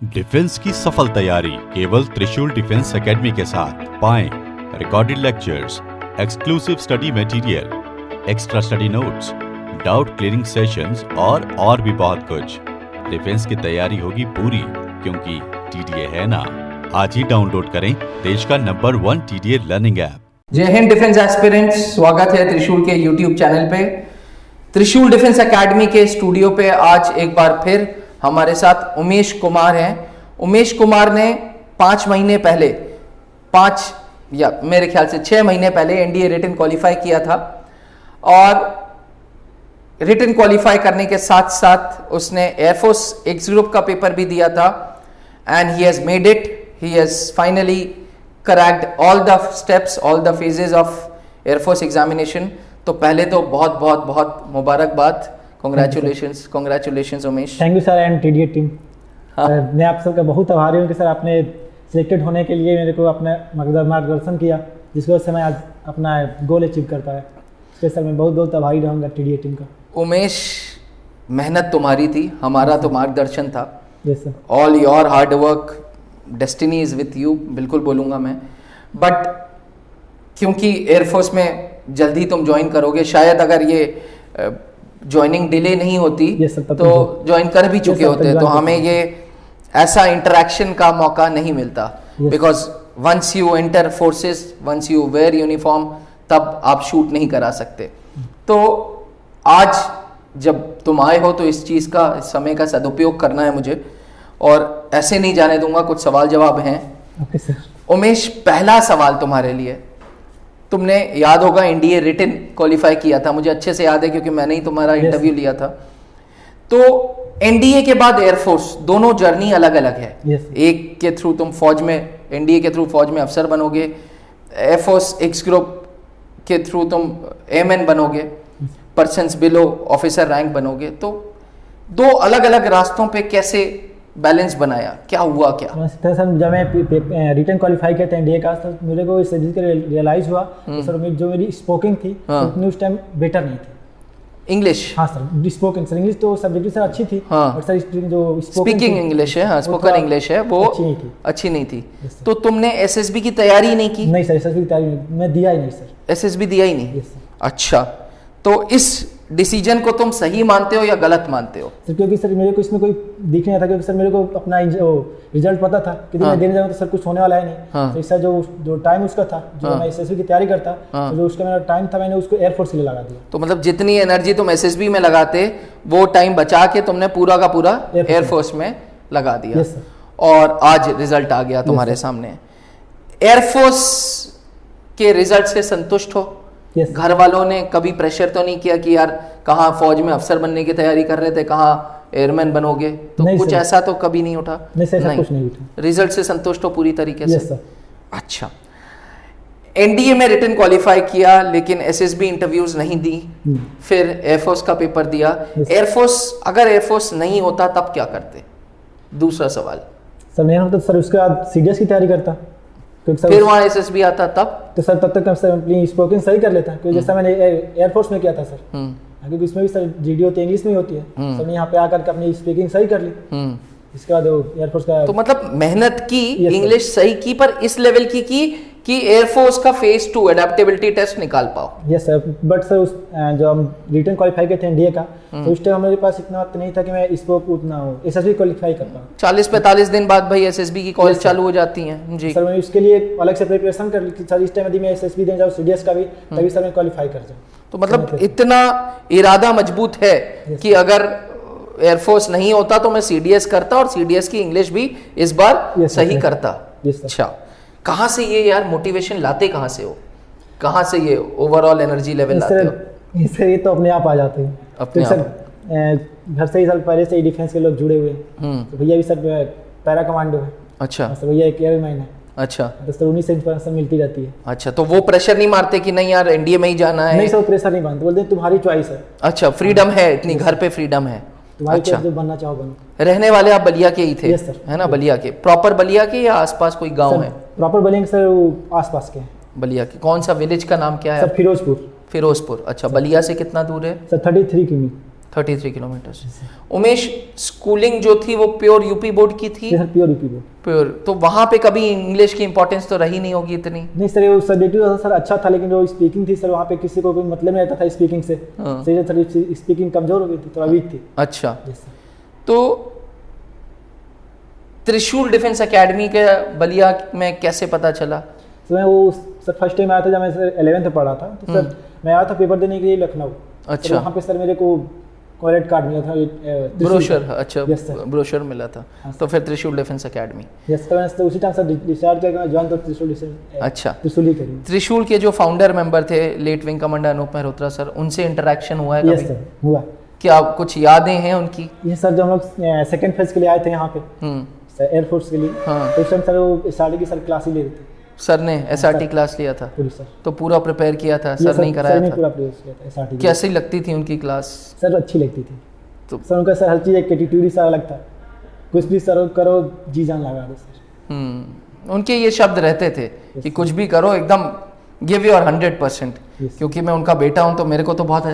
Defence की सफल तैयारी केवल त्रिशूल डिफेंस एकेडमी के साथ पाएं recorded lectures, exclusive study material, extra study notes, doubt clearing sessions और भी बहुत कुछ। डिफेंस की तैयारी होगी पूरी क्योंकि टीडीए है ना। आज ही डाउनलोड करें देश का नंबर 1 टीडीए लर्निंग ऐप। जय हिंद डिफेंस एस्पिरेंट्स, स्वागत है त्रिशूल के यूट्यूब चैनल पे। त्रिशूल डिफेंस एकेडमी के स्टूडियो पे आज एक बार फिर हमारे साथ उमेश कुमार हैं। उमेश कुमार ने 5 महीने पहले, 5 या मेरे ख्याल से 6 महीने पहले एनडीए रिटन क्वालिफाई किया था और रिटन क्वालिफाई करने के साथ साथ उसने एयरफोर्स एक्स ग्रुप का पेपर भी दिया था and he has made it. He has finally cracked all the steps, all the phases of air force examination. तो पहले तो बहुत बहुत बहुत मुबारकबाद, congratulations Umesh. Thank you sir and TDA team. मैं आप सबका बहुत आभारी हूँ कि सर आपने सिलेक्टेड होने के लिए मेरे को अपना मार्गदर्शन किया, जिसकी वजह से मैं आज अपना गोल अचीव कर पाया। इसलिए सर मैं बहुत बहुत आभारी रहूँगा टीडीए टीम का। उमेश, मेहनत तुम्हारी थी, हमारा तो मार्गदर्शन था। Yes sir. All your hard work, destiny is with you, बिल्कुल बोलूँगा मैं। बट क्योंकि एयरफोर्स में जल्दी तुम ज्वाइन करोगे, शायद अगर ये ज्वाइनिंग डिले नहीं होती तो ज्वाइन कर भी चुके होते, तो हमें ये ऐसा इंटरेक्शन का मौका नहीं मिलता। Because once you enter forces, once you wear uniform, तब आप शूट नहीं करा सकते। तो आज जब तुम आए हो तो इस चीज़ का, इस समय का सदुपयोग करना है मुझे, और ऐसे नहीं जाने दूंगा। कुछ सवाल जवाब हैं। Okay sir. उमेश, पहला सवाल तुम्हारे लिए, तुमने याद होगा एनडीए रिटन क्वालिफाई किया था, मुझे अच्छे से याद है क्योंकि मैंने ही तुम्हारा इंटरव्यू लिया था। तो एनडीए के बाद एयरफोर्स, दोनों जर्नी अलग अलग है। एक के थ्रू तुम फौज में, एनडीए के थ्रू फौज में अफसर बनोगे, एयरफोर्स एक्स ग्रुप के थ्रू तुम एएमएन बनोगे, पर्सन्स बिलो ऑफिसर रैंक बनोगे। तो दो अलग अलग रास्तों पे कैसे बैलेंस बनाया, क्या हुआ क्या? सर जब मैं रिटन क्वालिफाई किया था एनडीए का, तो मेरे को इस चीज़ का रियलाइज हुआ कि सर जो मेरी स्पोकिंग थी उतनी उस टाइम बेटर नहीं थी। इंग्लिश? हाँ सर, स्पोकन सर, इंग्लिश तो सब्जेक्ट सर अच्छी थी। हाँ। और सर जो स्पीकिंग इंग्लिश है, हाँ, स्पोकन इंग्लिश है, वो अच्छी नहीं थी। तो तुमने एसएसबी की तैयारी नहीं की? नहीं सर, एसएसबी की तैयारी मैं दिया ही नहीं सर। एसएसबी दिया ही नहीं? अच्छा, तो इस डिसीजन को तुम सही मानते हो या गलत मानते हो? सर क्योंकि सर मेरे को इसमें कोई दिख नहीं था, क्योंकि सर मेरे को अपना रिजल्ट पता था कि मैं देने जाऊंगा तो सर कुछ होने वाला है नहीं। हाँ। तो इसका जो टाइम उसका था, जो मैं एसएसबी की तैयारी करता, तो जो उसका मेरा टाइम था, मैंने उसको एयरफोर्स के लिए लगा दिया। तो मतलब जितनी एनर्जी तुम एसएसबी में लगाते, वो टाइम बचा के तुमने पूरा का पूरा एयरफोर्स में लगा दिया। Yes sir. और आज रिजल्ट आ गया तुम्हारे सामने। एयरफोर्स के रिजल्ट से संतुष्ट हो? Yes. घर वालों ने कभी प्रेशर तो नहीं किया कि यार कहाँ फौज में अफसर बनने की तैयारी कर रहे थे, कहाँ एयरमैन बनोगे? तो कुछ ऐसा तो कभी नहीं उठा? नहीं सर, ऐसा कुछ नहीं उठा। रिजल्ट से संतुष्ट हो पूरी तरीके से? Yes, sir. अच्छा, एनडीए में रिटन क्वालिफाई किया लेकिन एसएसबी इंटरव्यूज नहीं दी, फिर एयरफोर्स का पेपर दिया। एयरफोर्स, अगर एयरफोर्स नहीं होता तब क्या करते? दूसरा सवाल। सर नहीं होता सर, उसके बाद सीडीएस की तैयारी करता, फिर वहाँ एसएसबी आता तब? तो सर तब तक सर अपनी स्पोकन सही कर लेता, क्योंकि जैसा मैंने एयरफोर्स में किया था सर, क्योंकि इसमें भी सर जीडी होती है, इंग्लिश में ही होती है। सर ने यहाँ पे आकर के अपनी स्पीकिंग सही कर ली। इसके बाद एयरफोर्स का, तो मतलब मेहनत की, इंग्लिश सही की, पर इस लेवल की कि एयरफोर्स का फेज 2 एडेप्टेबिलिटी टेस्ट निकाल पाओ। Yes sir. बट सर उस जो हम रिटन क्वालिफाई किए थे एनडीए का, तो उस टाइम हमारे पास इतना वक्त नहीं था कि मैं इसको उतना एसएसबी क्वालिफाई कर पाऊँ। 40-45 दिन बाद भाई एसएसबी की कॉल चालू हो जाती हैं जी। सर मैंने उसके लिए अलग से प्रिपरेशन कर ली कि सर इस टाइम यदि मैं एसएसबी देने जाऊँ, सीडीएस का भी, तभी सर मैं क्वालिफाई कर जाऊँ। तो मतलब इतना इरादा मजबूत है कि अगर एयरफोर्स नहीं होता तो मैं सीडीएस करता और सीडीएस की इंग्लिश भी इस बार सही करता। अच्छा, कहाँ से ये यार मोटिवेशन लाते, कहाँ से हो, कहाँ से ये ओवरऑल एनर्जी लेवल लाते हो? इससे ये तो अपने आप आ जाते हैं अपने आप। घर से ही सर पहले से ही डिफेंस के लोग जुड़े हुए हैं। तो भैया भी सर पैरा कमांडो है। अच्छा। सर भैया एक एयरमैन है। अच्छा। तो सर उन्हीं से इंस्पिरेशन मिलती रहती है। अच्छा, तो वो प्रेशर नहीं मारते कि नहीं यार एनडीए में ही जाना है? नहीं सर, प्रेशर नहीं मानते, बोलते तुम्हारी चॉइस है। अच्छा, फ्रीडम है इतनी, घर पे फ्रीडम है। अच्छा, जो बनना चाहो बनो। रहने वाले आप बलिया के ही थे? Yes sir. है ना, बलिया के, प्रॉपर बलिया के या आसपास कोई गांव है? प्रॉपर बलिया सर, आसपास के बलिया के। कौन सा विलेज का नाम क्या है? सर फिरोजपुर। फिरोजपुर। अच्छा, बलिया से कितना दूर है? सर 33 किमी। 33 किलोमीटर। उमेश, स्कूलिंग जो थी वो प्योर यूपी बोर्ड की थी? Sir pure UP board. Pure, तो वहाँ पे कभी इंग्लिश की इंपॉर्टेंस तो रही नहीं होगी इतनी? नहीं सर, वो सब्जेक्टिव सर अच्छा था, लेकिन जो स्पीकिंग थी सर वहाँ पे किसी को कोई मतलब नहीं रहता था स्पीकिंग से। सर स्पीकिंग कमजोर हो गई थी, थोड़ा वीक थी। अच्छा, तो त्रिशूल डिफेंस एकेडमी के बलिया में कैसे पता चला? सर मैं वो सर फर्स्ट टाइम आया था जब मैं सर 11th में पढ़ा था, तो सर मैं आया था पेपर देने के लिए लखनऊ। अच्छा, वहाँ पे सर मेरे को कॉलेज कार्ड मिला था, ब्रोशर। अच्छा, Yes, sir. ब्रोशर मिला था। तो फिर त्रिशूल डिफेंस एकेडमी। यस सर, मैंने उसी टाइम सर डिसाइड किया कि मैं ज्वाइन तो त्रिशूल। अच्छा, त्रिशूल ही करूँ। त्रिशूल के जो फाउंडर मेंबर थे late wing commander Anoop Mehrotra sir, उनसे इंटरेक्शन हुआ है यस कभी? सर हुआ। क्या कुछ यादें हैं उनकी? ये सर जब हम लोग सेकंड फेज के लिए आए थे यहाँ पे एयरफोर्स के लिए, हाँ। तो उस टाइम सर वो एसआरटी की सर क्लास ही ले रहे थे। सर ने एसआरटी क्लास लिया था? पूरी सर। तो पूरा प्रिपेयर किया था? सर नहीं कराया था? पूरा प्रिपेयर किया था एसआरटी। कैसी लगती थी उनकी क्लास? सर अच्छी लगती थी। तो सर उनका सर हर चीज़ एक एटीट्यूड ही सर अलग था, कुछ भी सर करो जी जान लगा दो सर। उनके ये शब्द रहते थे कि कुछ भी करो एकदम गिव योर 100%। क्योंकि मैं उनका बेटा हूं तो मेरे को तो बहुत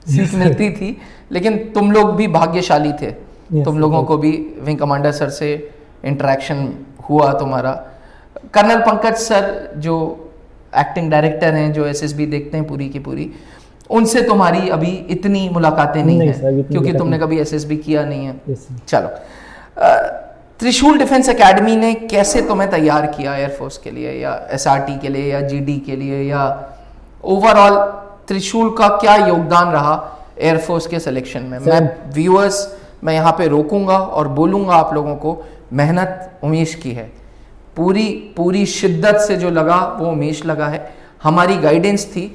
सीख मिलती थी, लेकिन तुम लोग भी भाग्यशाली थे। तुम लोगों को भी विंग कमांडर सर से इंटरेक्शन हुआ तुम्हारा। कर्नल पंकज सर जो एक्टिंग डायरेक्टर हैं, जो एसएसबी देखते हैं पूरी की पूरी, उनसे तुम्हारी अभी इतनी मुलाकातें नहीं है क्योंकि तुमने कभी एसएसबी किया नहीं है। चलो, त्रिशूल डिफेंस एकेडमी ने कैसे तुम्हें तैयार किया एयरफोर्स के लिए या एसआरटी के लिए या जीडी के लिए, या ओवरऑल त्रिशूल का क्या योगदान रहा एयरफोर्स के सिलेक्शन में? मैं व्यूअर्स, मैं यहाँ पे रोकूंगा और बोलूंगा आप लोगों को, मेहनत उमेश की है, पूरी शिद्दत से जो लगा वो उमेश लगा है। हमारी गाइडेंस थी,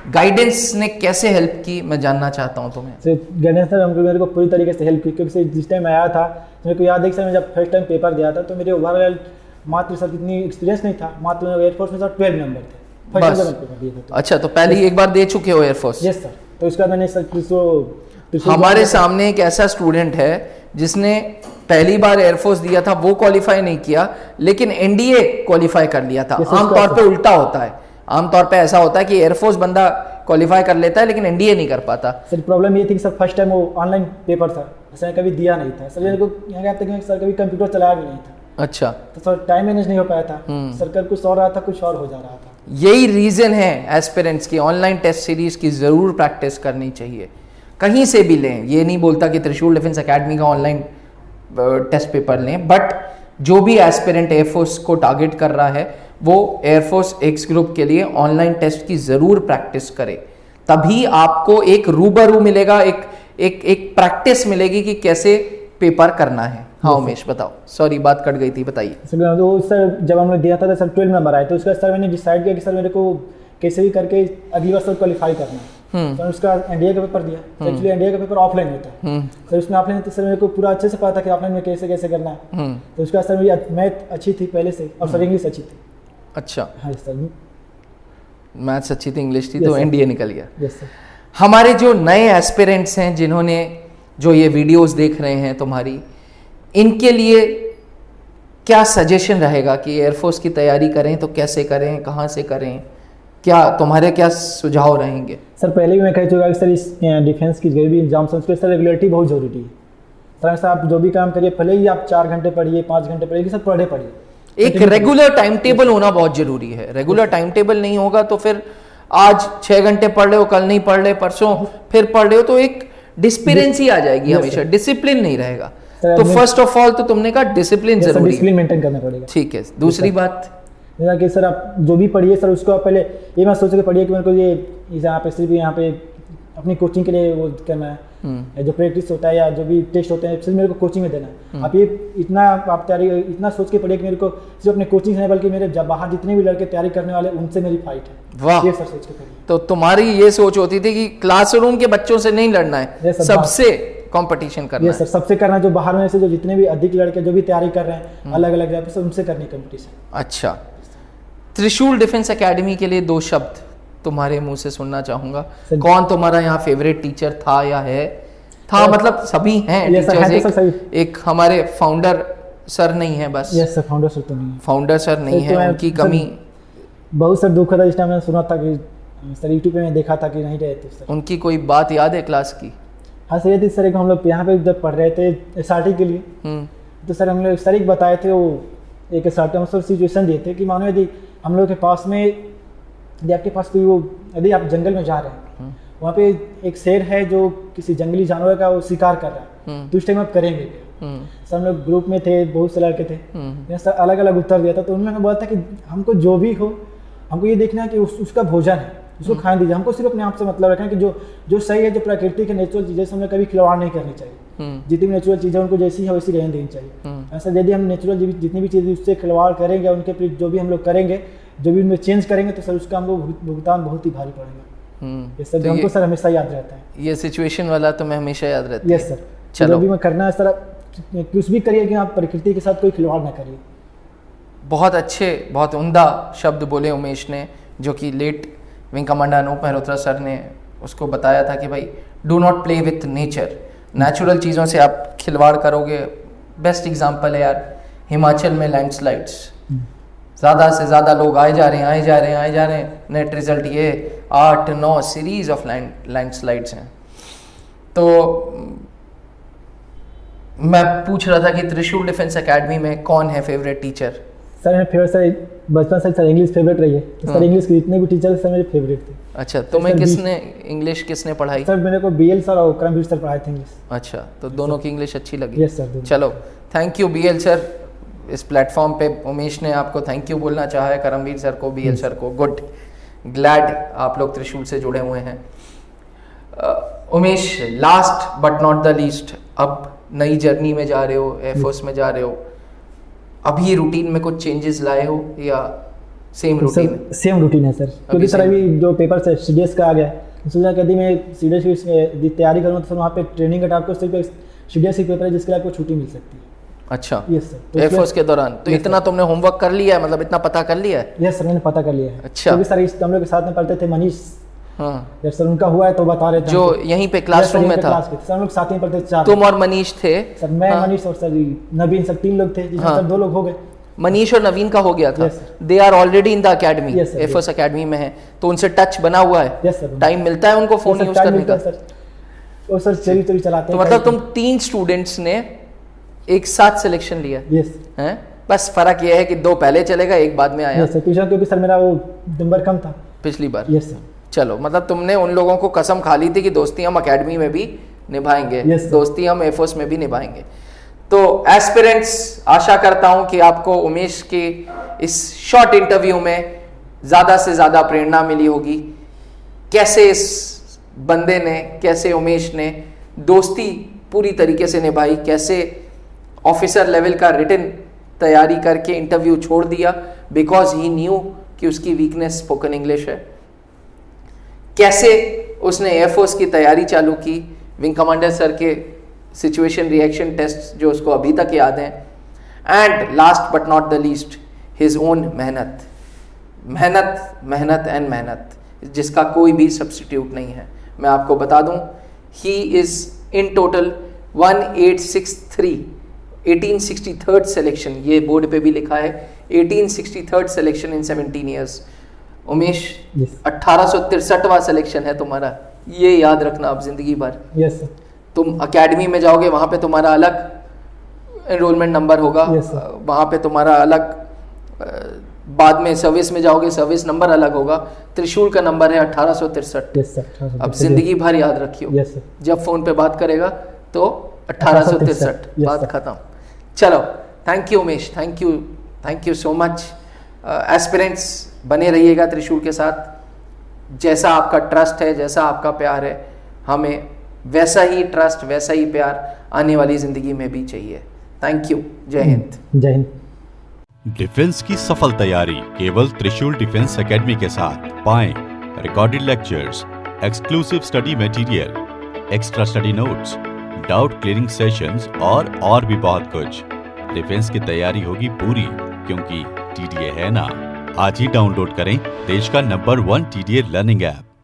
गाइडेंस ने कैसे हेल्प की मैं जानना चाहता हूँ तुम्हें। सर गाइडेंस सर हमको मेरे को पूरी तरीके से हेल्प की, क्योंकि जिस टाइम आया था मेरे को याद है कि सर मैं जब फर्स्ट टाइम पेपर दिया था तो मेरे ओवरऑल मात्र सर इतनी एक्सपीरियंस नहीं था, मात्र एयरफोर्स में सर 12 नंबर थे फर्स्ट टाइम पेपर दिए थे। अच्छा, तो पहले एक बार दे चुके हो एयरफोर्स? Yes sir. तो इसका मैंने सर हमारे सामने एक ऐसा स्टूडेंट है जिसने पहली बार एयरफोर्स दिया था, वो क्वालिफाई नहीं किया, लेकिन एनडीए क्वालिफाई कर लिया था। आमतौर पे उल्टा होता है, आमतौर पे ऐसा होता है कि एयरफोर्स बंदा क्वालिफाई कर लेता है लेकिन एनडीए नहीं कर पाता। सर प्रॉब्लम ये थी कि सर फर्स्ट टाइम वो ऑनलाइन पेपर था, सर कभी दिया नहीं था। सर मेरे को यहाँ कहते हैं कि सर कभी कंप्यूटर चलाया भी नहीं था। अच्छा, तो सर टाइम मैनेज नहीं हो पाया था, सर कुछ और रहा था, कुछ और हो जा रहा था। यही रीजन है एस्पिरेंट्स की ऑनलाइन टेस्ट सीरीज की जरूर प्रैक्टिस करनी चाहिए, कहीं से भी लें। ये नहीं बोलता कि त्रिशूल डिफेंस एकेडमी का ऑनलाइन टेस्ट पेपर लें, बट जो भी एस्पिरेंट एयरफोर्स को टारगेट कर रहा है वो एयरफोर्स एक्स ग्रुप के लिए ऑनलाइन टेस्ट की जरूर प्रैक्टिस करे, तभी आपको एक रूबरू मिलेगा, एक प्रैक्टिस मिलेगी कि कैसे पेपर करना है। हाँ उमेश बताओ, सॉरी बात कट गई थी, बताइए। तो सर जब हमने दिया था तो सर 12 नंबर आए, तो उसका सर मैंने डिसाइड किया कि सर मेरे को कैसे भी करके अगली बार सर क्वालिफाई करना है। तो उसका एनडीए का पेपर दिया। एक्चुअली एनडीए का पेपर ऑफलाइन होता है, सर उसमें ऑफलाइन तो सर मेरे को पूरा अच्छे से पता था कि ऑफलाइन में कैसे कैसे करना है। तो उसका सर मेरी मैथ अच्छी थी पहले से, और सर इंग्लिश अच्छी थी। अच्छा, हाँ सर, मैथ्स अच्छी थी, इंग्लिश थी, तो एनडीए निकल गया। Yes sir. हमारे जो नए एस्पिरेंट्स हैं, जिन्होंने जो ये वीडियोस देख रहे हैं तुम्हारी, इनके लिए क्या सजेशन रहेगा कि एयरफोर्स की तैयारी करें तो कैसे करें, कहाँ से करें, क्या तुम्हारे क्या सुझाव रहेंगे? सर पहले भी मैं कह चुका कि सर इस डिफेंस की जो भी एग्जाम है उसके सर रेगुलरिटी बहुत जरूरी है। सर आप जो भी काम करिए, भले ही आप 4 घंटे पढ़िए, 5 घंटे पढ़िए, सर पढ़िए। एक रेगुलर टाइम टेबल होना बहुत जरूरी है। रेगुलर टाइम टेबल नहीं होगा तो फिर आज 6 घंटे पढ़ रहे हो, कल नहीं पढ़ रहे, परसों फिर पढ़ रहे हो, तो एक डिस्पिरेंसी आ जाएगी हमेशा, डिसिप्लिन नहीं रहेगा। तो फर्स्ट ऑफ ऑल तो तुमने कहा डिसिप्लिन जरूरी है, डिसिप्लिन मेंटेन करना पड़ेगा। ठीक है। दूसरी बात मेरा कि सर आप जो भी पढ़िए सर उसको पहले ये मैं सोच के पढ़िए कि मेरे को ये यहाँ पे सिर्फ यहाँ पे अपनी कोचिंग के लिए वो करना है, जो प्रैक्टिस होता है या जो भी टेस्ट होते हैं सिर्फ मेरे को कोचिंग में देना है। आप ये इतना आप तैयारी इतना सोच के पढ़िए कि मेरे को सिर्फ अपने कोचिंग से नहीं बल्कि मेरे जब बाहर जितने भी लड़के तैयारी करने वाले उनसे मेरी फाइट है। वाह, ये सर सोच के पढ़िए। तो तुम्हारी ये सोच होती थी कि क्लासरूम के बच्चों से नहीं लड़ना है, सबसे कंपटीशन करना है। सर सबसे करना है, जो बाहर में से जो जितने भी अधिक लड़के जो भी तैयारी कर रहे हैं अलग अलग जगह से, उनसे करनी कंपटीशन। अच्छा, त्रिशूल डिफेंस एकेडमी के लिए 2 शब्द तुम्हारे मुंह से सुनना चाहूंगा। कौन तुम्हारा यहाँ फेवरेट टीचर था या है? था मतलब सभी हैं टीचर्स, एक हमारे फाउंडर सर नहीं है बस। यस सर, फाउंडर सर तो नहीं है, फाउंडर सर नहीं है, उनकी कमी बहुत सर दुख था। इस टाइम मैंने सुना था कि सर यूट्यूब पे मैं देखा था कि नहीं रहे थे सर। उनकी कोई बात याद है क्लास की? हाँ सर, ये थी सर, एक हम लोग यहाँ पे जब पढ़ रहे थे SRT के लिए, तो सर हम लोग सर एक बताए थे, वो एक SRT हम सब सिचुएशन दिए थे कि मानो यदि हम लोग के पास में, यदि आपके पास कोई वो, यदि आप जंगल में जा रहे हैं, वहाँ पे एक शेर है जो किसी जंगली जानवर का वो शिकार कर रहा है, तो उस टाइम आप करेंगे क्या? सर हम लोग ग्रुप में थे, बहुत से लड़के थे, यहाँ सर अलग अलग उत्तर दिया था। तो उन्होंने बोला था कि हमको जो भी हो, हमको ये देखना है कि उसका भोजन है, उसको खाने दीजिए, हमको सिर्फ अपने आप से मतलब रखना है कि जो सही है, जो प्राकृतिक है, नेचुरल चीज़ें से हमें कभी खिलवाड़ नहीं करनी चाहिए। जितनी भी नेचुरल चीज़ें उनको जैसी है वैसी रहने देनी चाहिए। ऐसा यदि हम नेचुरल जितनी भी चीज़ें उससे खिलवाड़ करेंगे, उनके प्रति जो भी हम लोग करेंगे, जो भी उनमें चेंज करेंगे, तो सर उसका हमको भुगतान बहुत ही भारी पड़ेगा। ये सर हमको सर हमेशा याद रहता है, ये सिचुएशन वाला तो मैं हमेशा याद रहता है। यस सर, चलो भी मैं करना है सर, कुछ भी करिए कि आप प्रकृति के साथ कोई खिलवाड़ ना करिए। बहुत अच्छे, बहुत उम्दा शब्द बोले उमेश ने, जो कि late wing commander Anoop Mehrotra sir ने उसको बताया था कि भाई do not play with nature, natural चीज़ों से आप खिलवाड़ करोगे। बेस्ट एग्जांपल है यार, हिमाचल में लैंडस्लाइड्स, ज़्यादा से ज़्यादा लोग आए जा रहे हैं, नेट रिजल्ट ये 8-9 सीरीज ऑफ लैंडस्लाइड्स हैं। तो मैं पूछ रहा था कि त्रिशूल डिफेंस एकेडमी में कौन है फेवरेट टीचर? सर मेरे फेवरेट सर बचपन से सर इंग्लिश फेवरेट रही है, तो सर इंग्लिश के जितने भी टीचर सर मेरे फेवरेट थे। अच्छा, तुम्हें इंग्लिश किसने पढ़ाई? सर मेरे को BL सर और करमवीर सर पढ़ाए थे इंग्लिश। अच्छा, तो दोनों की इंग्लिश अच्छी लगी? Yes sir. चलो, थैंक यू BL सर। इस प्लेटफॉर्म पे उमेश ने आपको थैंक यू बोलना चाहा है, करमवीर सर को, BL सर को। गुड, ग्लैड आप लोग त्रिशूल से जुड़े हुए हैं। Umesh, last but not the least, अब नई जर्नी में जा रहे हो, एयरफोर्स में जा रहे हो, अभी रूटीन में कुछ चेंजेस लाए हो या सेम रूटीन? सेम रूटीन है सर, क्योंकि सर अभी जो पेपर से CDS का आ गया, सोचा कि यदि मैं CDS की तैयारी करूँ तो सर वहाँ पे ट्रेनिंग का टाइप को सिर्फ CDS की पेपर है जिसके लिए आपको छुट्टी मिल सकती है। अच्छा, यस सर, एयरफोर्स के दौरान? तो इतना तुमने होमवर्क कर लिया है, मतलब इतना पता कर लिया है? यस सर, मैंने पता कर लिया है। अच्छा, क्योंकि सर हम लोग के साथ में पढ़ते थे मनीष, हाँ सर उनका हुआ है तो बता रहे थे, जो यहीं पे क्लासरूम में था। सर हम लोग साथ में पढ़ते थे, 4 तुम और मनीष थे? सर मैं, मनीष और सर नवीन, सर 3 लोग थे, जिसमें सर 2 लोग हो गए। मनीष और नवीन का हो गया था? They are already in the academy, air force academy में है, तो उनसे टच बना हुआ है? Yes sir. टाइम मिलता है उनको फोन यूज करने का? और सर चोरी चलाते हैं। तो मतलब तुम 3 स्टूडेंट्स ने एक साथ सिलेक्शन लिया? यस हैं, बस फर्क ये है कि 2 पहले चले गए, एक बाद में आया। यस सर, क्योंकि सर मेरा वो नंबर कम था पिछली बार। Yes sir. चलो, मतलब तुमने उन लोगों को कसम खा ली थी कि दोस्ती हम अकेडमी में भी निभाएंगे, दोस्ती हम एयरफोर्स में भी निभाएंगे। तो एस्पिरेंट्स, आशा करता हूं कि आपको उमेश के इस शॉर्ट इंटरव्यू में ज़्यादा से ज़्यादा प्रेरणा मिली होगी, कैसे इस बंदे ने, कैसे उमेश ने दोस्ती पूरी तरीके से निभाई, कैसे ऑफिसर लेवल का रिटन तैयारी करके इंटरव्यू छोड़ दिया बिकॉज ही न्यू कि उसकी वीकनेस स्पोकन इंग्लिश है, कैसे उसने एयरफोर्स की तैयारी चालू की, विंग कमांडर सर के सिचुएशन रिएक्शन टेस्ट जो उसको अभी तक याद हैं, and last but not the least his own मेहनत, मेहनत मेहनत एंड मेहनत, जिसका कोई भी सब्स्टिट्यूट नहीं है। मैं आपको बता दूं, he is in total 1863 1863rd selection, ये बोर्ड पे भी लिखा है 1863rd selection in 17 years. Umesh, 1863वां सिलेक्शन है तुम्हारा, ये याद रखना आप जिंदगी भर। Yes sir. तुम अकेडमी में जाओगे, वहाँ पे तुम्हारा अलग एनरोलमेंट नंबर होगा, वहाँ पे तुम्हारा अलग, बाद में सर्विस में जाओगे सर्विस नंबर अलग होगा, त्रिशूल का नंबर है 1863। Yes sir. अब जिंदगी भर याद रखियो। Yes sir. जब फोन पे बात करेगा तो 1863, बात खत्म। चलो, thank you Umesh, thank you so much. Aspirants, बने रहिएगा त्रिशूल के साथ, जैसा आपका ट्रस्ट है, जैसा आपका प्यार है, हमें वैसा ही ट्रस्ट, वैसा ही प्यार आने वाली जिंदगी में भी चाहिए। थैंक यू, जय हिंद। जय हिंद। डिफेंस की सफल तैयारी केवल त्रिशूल डिफेंस एकेडमी के साथ पाएं recorded lectures, exclusive study material, extra study notes, doubt clearing sessions और भी बहुत कुछ। डिफेंस की तैयारी होगी पूरी, क्योंकि TDA है ना। आज ही डाउनलोड करें देश का नंबर 1 TDA लर्निंग ऐप।